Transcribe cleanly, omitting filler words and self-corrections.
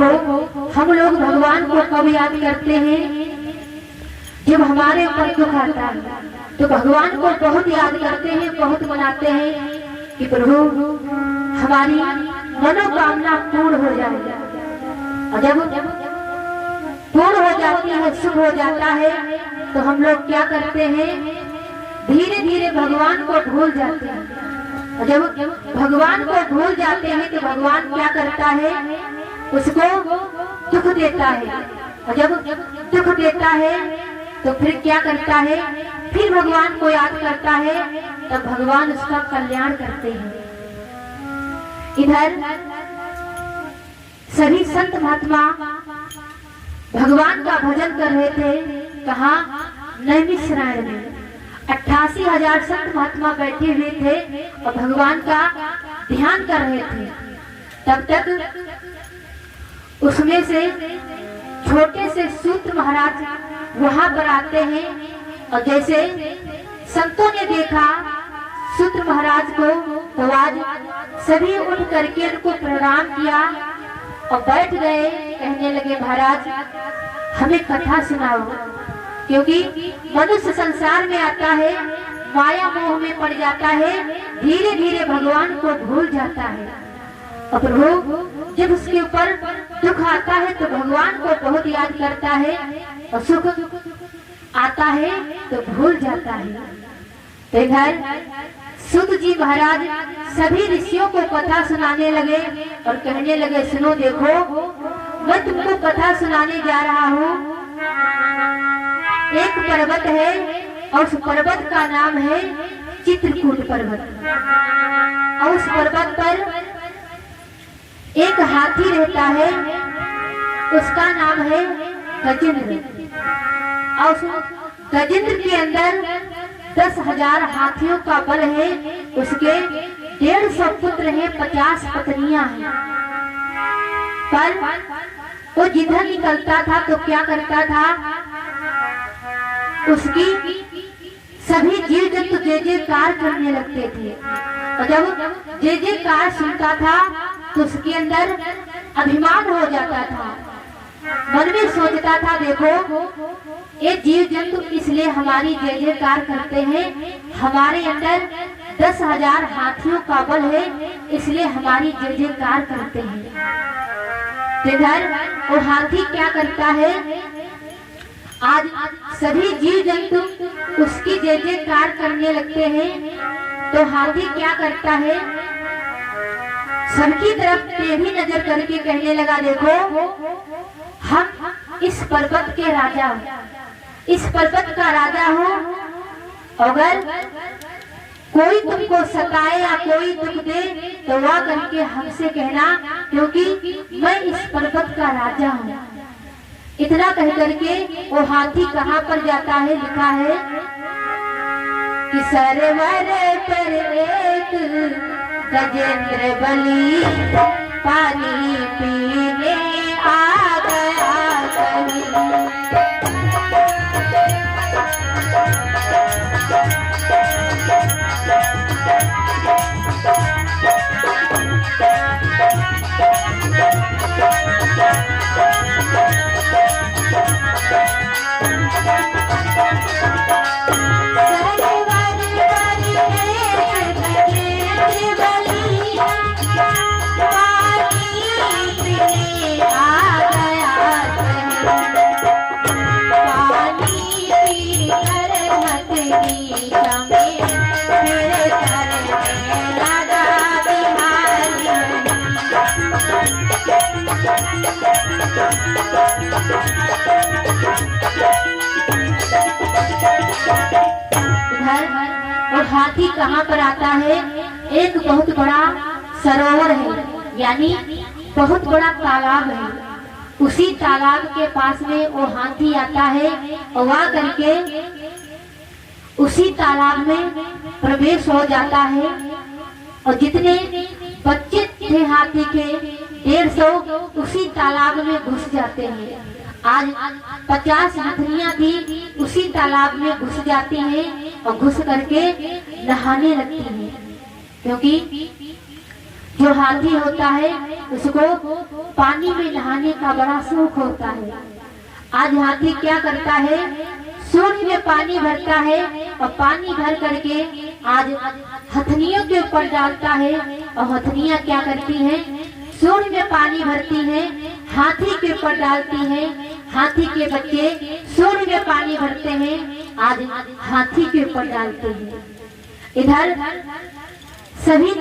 देखो हम लोग भगवान को कब याद करते हैं, जब हमारे ऊपर दुख आता है तो भगवान को बहुत याद करते हैं, बहुत मनाते हैं कि प्रभु हमारी मनोकामना पूर्ण हो जाए। और जब पूर्ण हो जाती है, शुभ हो जाता है, तो हम लोग क्या करते हैं, धीरे धीरे भगवान को भूल जाते हैं। और जब भगवान को भूल जाते हैं तो भगवान क्या करता है, उसको दुख देता है। और जब दुख देता है तो फिर क्या करता है, फिर भगवान को याद करता है, तब भगवान उसका कल्याण करते हैं। इधर सभी संत महात्मा भगवान का भजन कर रहे थे, कहा नैमिषारण्य में 88,000 संत महात्मा बैठे हुए थे और भगवान का ध्यान कर रहे थे। तब तक उसमें से छोटे से सूत महाराज वहां पर आते हैं और जैसे संतों ने देखा सूत महाराज को, तो आज सभी उठ करके उनको प्रणाम किया और बैठ गए। कहने लगे महाराज हमें कथा सुनाओ, क्योंकि मनुष्य संसार में आता है, माया मोह में पड़ जाता है, धीरे धीरे भगवान को भूल जाता है। और प्रभु जब उसके ऊपर दुख आता है तो भगवान को बहुत याद करता है, और सुख आता है तो भूल जाता है। तो इधर सूत जी महाराज सभी ऋषियों को कथा सुनाने लगे और कहने लगे सुनो, देखो मैं तुमको कथा सुनाने जा रहा हूँ। एक पर्वत है और उस पर्वत का नाम है चित्रकूट पर्वत, और उस पर्वत पर एक हाथी रहता है, उसका नाम है गजेंद्र। और गजेंद्र के अंदर 10,000 हाथियों का बल है, उसके 150 पुत्र हैं, 50 पत्नियां हैं। पर वो जिधर निकलता था तो क्या करता था, उसकी सभी जीव जंतु जय जयकार करने लगते थे। और जब जय जयकार सुनता था तो उसके अंदर अभिमान हो जाता था, मन में सोचता था देखो ये जीव जंतु इसलिए हमारी जय जयकार करते हैं, हमारे अंदर 10,000 हाथियों का बल है, इसलिए हमारी जय जयकार करते हैं। इधर वो हाथी क्या करता है, आज सभी जीव जंतु उसकी जय जयकार करने लगते हैं, तो हाथी क्या करता है, सबकी तरफ टेढ़ी नजर करके कहने लगा देखो हम इस पर्वत के राजा हूँ, इस पर्वत का राजा हूँ। अगर कोई तुमको सताए या कोई दुख दे तो वह करके हमसे कहना, क्योंकि मैं इस पर्वत का राजा हूँ। इतना कह करके वो हाथी कहाँ पर जाता है, लिखा है कि सरोवर पर एक गजेंद्र बलि पानी पीने आ गया कहीं। और हाथी कहाँ पर आता है, एक बहुत बड़ा सरोवर है, यानी बहुत बड़ा तालाब है। उसी तालाब के पास में वो हाथी आता है और वहाँ करके उसी तालाब में प्रवेश हो जाता है। और जितने बच्चे थे हाथी के 150 उसी तालाब में घुस जाते हैं। आज 50 हाथियां थी, उसी तालाब में घुस जाती हैं और घुस करके नहाने लगती हैं, क्योंकि जो हाथी होता है उसको पानी में नहाने का बड़ा शौक होता है। आज हाथी क्या करता है, सूर्य में पानी भरता है और पानी भर करके आज हथनियों के ऊपर डालता है और हथनियां क्या करती हैं, सूर्य में पानी भरती हैं, हाथी के ऊपर डालती हैं, हाथी के बच्चे सूर्य में पानी भरते हैं, आज हाथी के ऊपर डालते हैं। इधर सभी